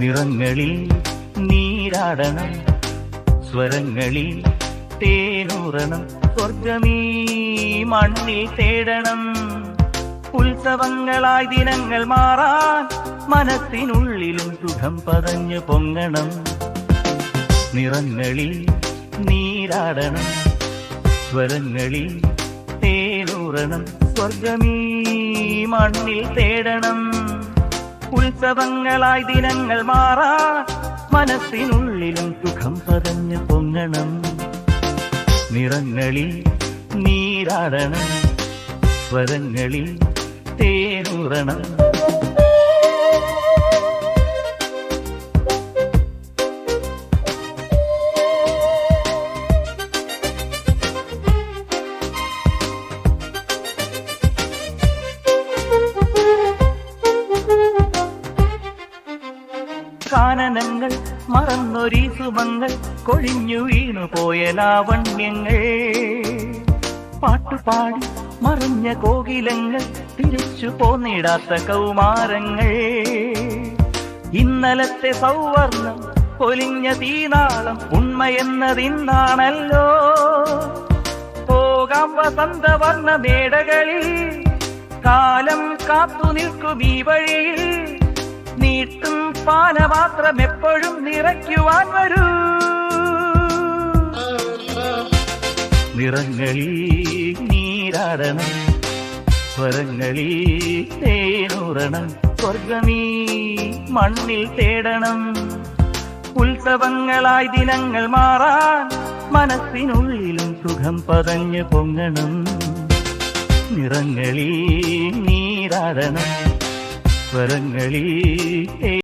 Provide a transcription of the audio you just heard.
നിറങ്ങളിൽ നീരാടണം, സ്വരങ്ങളിൽ തേനൂറണം, സ്വർഗമീ മണ്ണിൽ തേടണം. ഉത്സവങ്ങളായി ദിനങ്ങൾ മാറാൻ മനസ്സിനുള്ളിലും സുഖം പതഞ്ഞു പൊങ്ങണം. നിറങ്ങളിൽ നീരാടണം, സ്വരങ്ങളിൽ തേനൂറണം, സ്വർഗമീ മണ്ണിൽ തേടണം. ഉത്സവങ്ങളായി ദിനങ്ങൾ മാറാൻ മനസ്സിനുള്ളിലും സുഖം പതഞ്ഞു പൊങ്ങണം. നിറങ്ങളിൽ നീരാടണം, സ്വരങ്ങളിൽ തേനൂറണം. കാനനങ്ങൾ മറന്നൊരീ സുമങ്ങൾ, കൊഴിഞ്ഞു വീണുപോയ ലാവണ്യങ്ങൾ, പാട്ടുപാടി മറഞ്ഞ കോകിലങ്ങൾ, തിരിച്ചു പോന്നിടാത്ത കൗമാരങ്ങൾ. ഇന്നലത്തെ സൗവർണം പൊലിഞ്ഞ തീനാളം ഉണ്മയെന്നതിന്നാണല്ലോ. പോകാം വസന്തവർണ്ണ മേടകളിൽ, കാലം കാത്തു നിൽക്കും ഈ വഴിയിൽ. നീട്ടും പാനപാത്രം എപ്പോഴും നിറയ്ക്കുവാൻ വരൂ. നിറങ്ങളിൽ നീരാടണം, സ്വരങ്ങളിൽ തേനൂറണം, സ്വർഗമീ മണ്ണിൽ തേടണം. ഉത്സവങ്ങളായി ദിനങ്ങൾ മാറാൻ മനസ്സിനുള്ളിലും സുഖം പതഞ്ഞു പൊങ്ങണം. നിറങ്ങളിൽ നീരാടണം, സ്വരങ്ങളിൽ